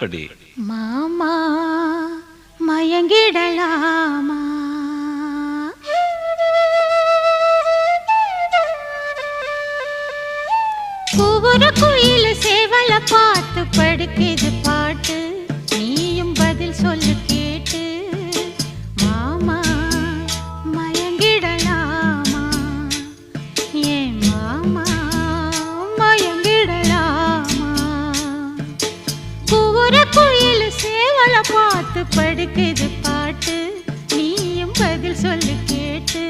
படி மாமா மயங்கிடலாமா? ஒவ்வொரு குயில் சேவல பார்த்து படுக்குது பாட்டு, நீயும் பதில் சொல்லு கேட்டு. மாமா மயங்கிடலாமா? ஏன் மாமா மயங்கிடலாமா? ஒவ்வொரு குயில் சேவல பார்த்து படுக்குது பாட்டு, நீயும் பதில் சொல்லு கேட்டு.